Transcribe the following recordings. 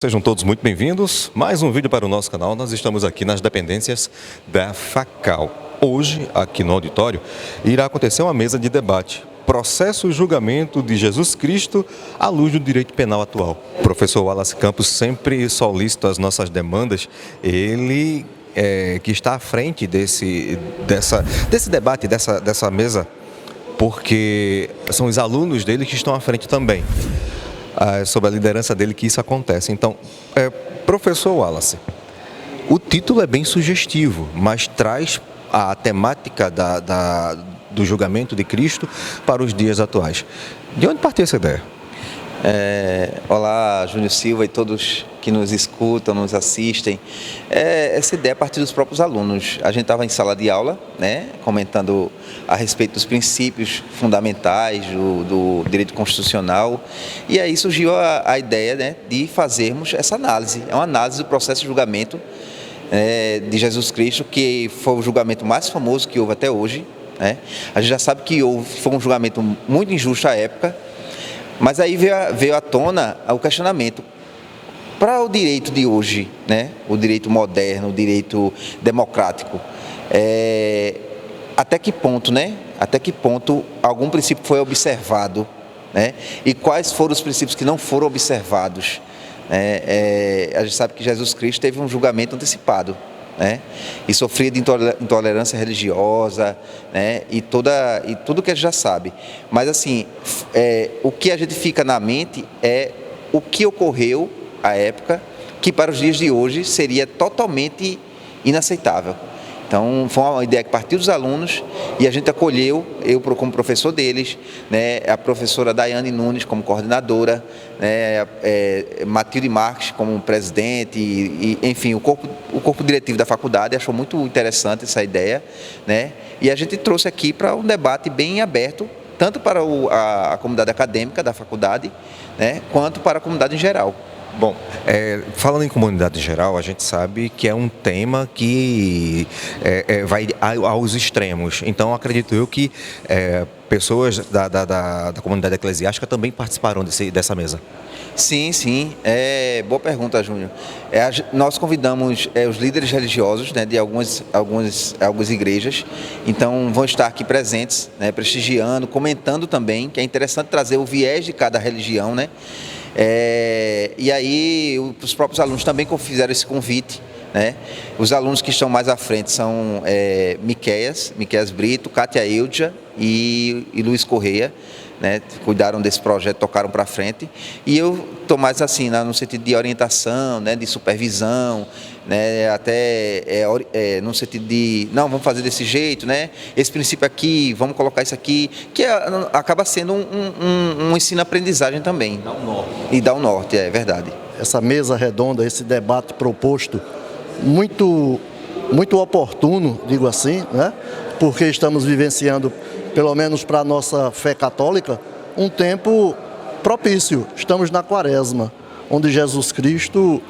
Sejam todos muito bem-vindos. Mais um vídeo para o nosso canal. Nós estamos aqui nas dependências da FACAL. Hoje, aqui no auditório, irá acontecer uma mesa de debate. Processo e julgamento de Jesus Cristo à luz do direito penal atual. O professor Wallace Campos sempre solicita as nossas demandas. Ele que está à frente desse debate, dessa mesa, porque são os alunos dele que estão à frente também. Sob a liderança dele que isso acontece. Então, professor Wallace, o título é bem sugestivo, mas traz a temática do julgamento de Cristo para os dias atuais. De onde partiu essa ideia? Olá, Júnior Silva e todos que nos escutam, nos assistem. Essa ideia é a partir dos próprios alunos. A gente estava em sala de aula, comentando a respeito dos princípios fundamentais do direito constitucional, e aí surgiu a ideia, de fazermos essa análise. É uma análise do processo de julgamento de Jesus Cristo, que foi o julgamento mais famoso que houve até hoje. A gente já sabe que foi um julgamento muito injusto à época, mas aí veio à tona o questionamento. Para o direito de hoje, o direito moderno, o direito democrático, até que ponto, Até que ponto algum princípio foi observado, E quais foram os princípios que não foram observados? A gente sabe que Jesus Cristo teve um julgamento antecipado, E sofria de intolerância religiosa, e tudo que a gente já sabe. Mas assim, o que a gente fica na mente é o que ocorreu à época, que para os dias de hoje seria totalmente inaceitável. Então, foi uma ideia que partiu dos alunos e a gente acolheu, eu como professor deles, a professora Daiane Nunes como coordenadora, Matilde Marques como presidente, e enfim, o corpo diretivo da faculdade achou muito interessante essa ideia, E a gente trouxe aqui para um debate bem aberto, tanto para a comunidade acadêmica da faculdade, quanto para a comunidade em geral. Bom, falando em comunidade geral, a gente sabe que é um tema que vai aos extremos. Então, acredito eu que pessoas da comunidade eclesiástica também participarão dessa mesa. Sim. Boa pergunta, Júnior. Nós convidamos os líderes religiosos, de algumas igrejas, então vão estar aqui presentes, prestigiando, comentando também, que é interessante trazer o viés de cada religião, E aí os próprios alunos também fizeram esse convite, Os alunos que estão mais à frente são Miqueias Brito, Cátia Eudia e Luiz Correia, cuidaram desse projeto, tocaram para frente, e eu estou mais assim, no sentido de orientação, de supervisão, até no sentido de, não, vamos fazer desse jeito, esse princípio aqui, vamos colocar isso aqui, que acaba sendo um ensino-aprendizagem também. Dá um norte. E dá um norte, é verdade. Essa mesa redonda, esse debate proposto, muito oportuno, digo assim, porque estamos vivenciando, pelo menos para a nossa fé católica, um tempo propício. Estamos na Quaresma, onde Jesus Cristo,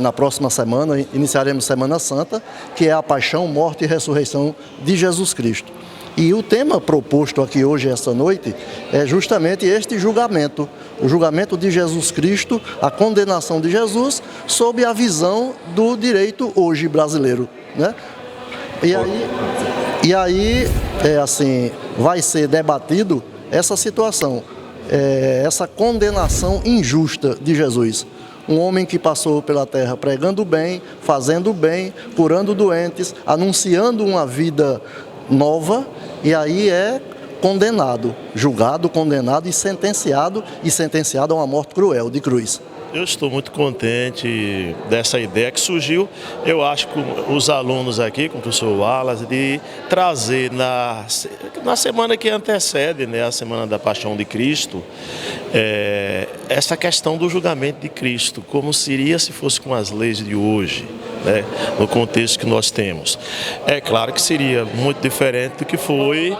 na próxima semana, iniciaremos Semana Santa, que é a paixão, morte e ressurreição de Jesus Cristo. E o tema proposto aqui hoje, esta noite, é justamente este julgamento, o julgamento de Jesus Cristo, a condenação de Jesus, sob a visão do direito hoje brasileiro, E aí, assim, vai ser debatido essa situação, essa condenação injusta de Jesus. Um homem que passou pela terra pregando bem, fazendo bem, curando doentes, anunciando uma vida nova, e aí é condenado, julgado, condenado e sentenciado a uma morte cruel, de cruz. Eu estou muito contente dessa ideia que surgiu. Eu acho que os alunos aqui, com o professor Wallace, de trazer na semana que antecede, a Semana da Paixão de Cristo, essa questão do julgamento de Cristo, como seria se fosse com as leis de hoje, no contexto que nós temos. É claro que seria muito diferente do que foi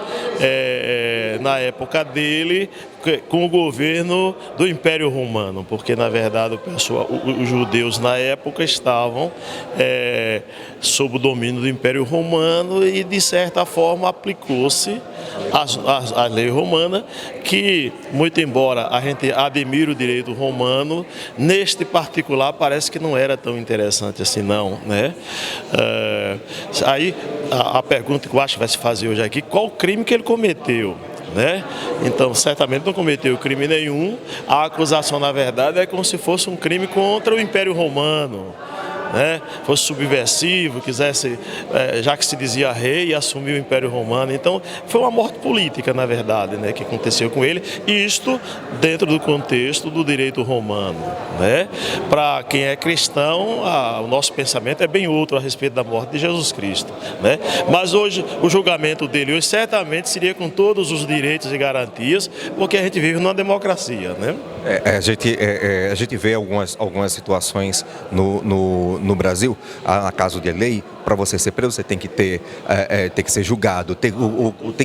na época dele, com o governo do Império Romano, porque na verdade os judeus na época estavam sob o domínio do Império Romano e de certa forma aplicou-se a lei romana, que muito embora a gente admire o direito romano, neste particular parece que não era tão interessante assim não, né? Aí a pergunta que eu acho que vai se fazer hoje aqui, qual o crime que ele cometeu? Né? Então, certamente não cometeu crime nenhum. A acusação, na verdade, é como se fosse um crime contra o Império Romano, né? Fosse subversivo, quisesse, já que se dizia rei, assumir o Império Romano. Então, foi uma morte política, na verdade, né, que aconteceu com ele, e isto dentro do contexto do direito romano, né? Para quem é cristão, o nosso pensamento é bem outro a respeito da morte de Jesus Cristo, né? Mas hoje, o julgamento dele hoje certamente seria com todos os direitos e garantias, porque a gente vive numa democracia, né? A gente vê algumas situações no Brasil, na caso de lei, para você ser preso, você tem que tem que ser julgado, tem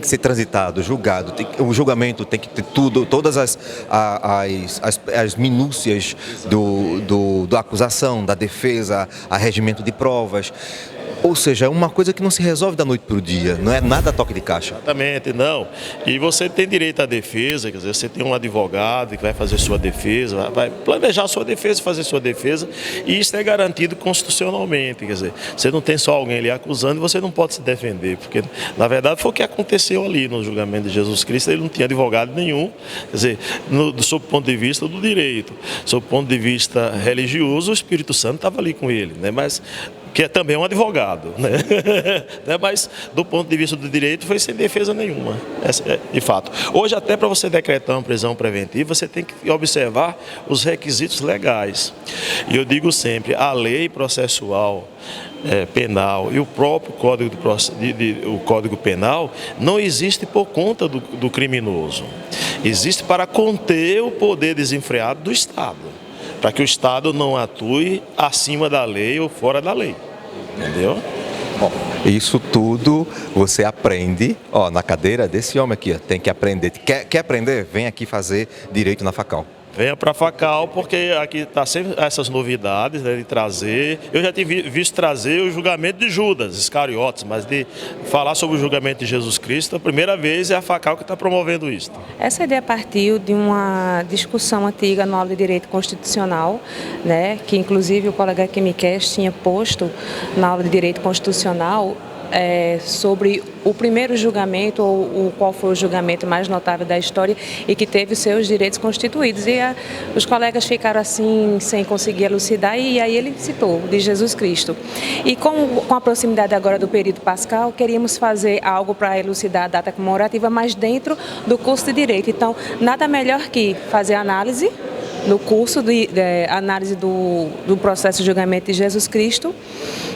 que ser transitado, julgado, o julgamento tem que ter todas as minúcias da acusação, da defesa, regimento de provas. Ou seja, é uma coisa que não se resolve da noite para o dia, não é nada toque de caixa. Exatamente, não. E você tem direito à defesa, quer dizer, você tem um advogado que vai fazer sua defesa, vai planejar sua defesa, fazer sua defesa, e isso é garantido constitucionalmente, quer dizer, você não tem só alguém ali acusando e você não pode se defender, porque na verdade foi o que aconteceu ali no julgamento de Jesus Cristo, ele não tinha advogado nenhum, quer dizer, sob o ponto de vista do direito, sob o ponto de vista religioso, o Espírito Santo estava ali com ele, né? Mas que é também um advogado, né? Mas do ponto de vista do direito foi sem defesa nenhuma, de fato. Hoje até para você decretar uma prisão preventiva, você tem que observar os requisitos legais. E eu digo sempre, a lei processual penal e o próprio Código Penal não existe por conta do criminoso. Existe para conter o poder desenfreado do Estado, para que o Estado não atue acima da lei ou fora da lei, entendeu? Bom, isso tudo você aprende, na cadeira desse homem aqui, tem que aprender. Quer aprender? Vem aqui fazer direito na Facal. Venha para a Facal, porque aqui está sempre essas novidades, né, de trazer. Eu já tinha visto trazer o julgamento de Judas Iscariotes, mas de falar sobre o julgamento de Jesus Cristo, a primeira vez é a Facal que está promovendo isso. Essa ideia partiu de uma discussão antiga no aula de Direito Constitucional, né, que inclusive o colega Quimiquez tinha posto na aula de Direito Constitucional, sobre o primeiro julgamento, ou qual foi o julgamento mais notável da história e que teve os seus direitos constituídos. E os colegas ficaram assim, sem conseguir elucidar, e aí ele citou, de Jesus Cristo. E com a proximidade agora do período pascal, queríamos fazer algo para elucidar a data comemorativa, mas dentro do curso de Direito. Então, nada melhor que fazer análise no curso de análise do processo de julgamento de Jesus Cristo,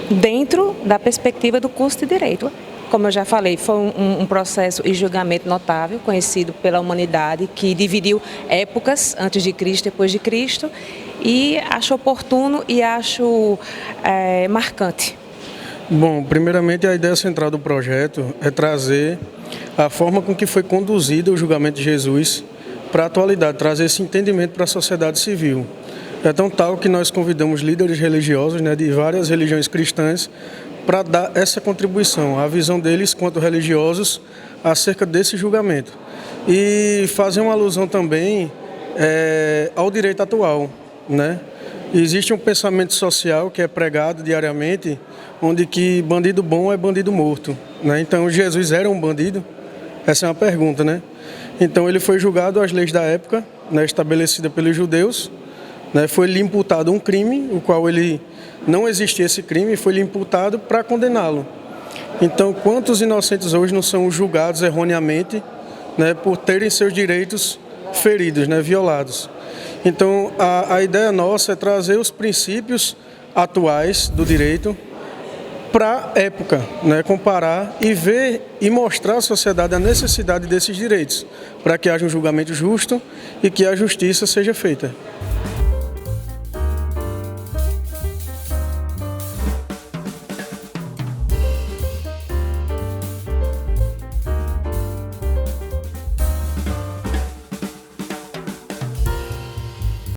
dentro da perspectiva do curso de Direito. Como eu já falei, foi um processo e julgamento notável, conhecido pela humanidade, que dividiu épocas antes de Cristo e depois de Cristo, e acho oportuno e acho marcante. Bom, primeiramente a ideia central do projeto é trazer a forma com que foi conduzido o julgamento de Jesus para a atualidade, trazer esse entendimento para a sociedade civil. É tão tal que nós convidamos líderes religiosos, né, de várias religiões cristãs para dar essa contribuição, a visão deles quanto religiosos acerca desse julgamento. E fazer uma alusão também ao direito atual, né? Existe um pensamento social que é pregado diariamente, onde que bandido bom é bandido morto, né? Então Jesus era um bandido? Essa é uma pergunta, né? Então ele foi julgado às leis da época, né, estabelecida pelos judeus, né, foi-lhe imputado um crime, o qual ele não existia esse crime, foi-lhe imputado para condená-lo. Então, quantos inocentes hoje não são julgados erroneamente, né, por terem seus direitos feridos, né, violados? Então, a ideia nossa é trazer os princípios atuais do direito para a época, né, comparar e ver e mostrar à sociedade a necessidade desses direitos, para que haja um julgamento justo e que a justiça seja feita.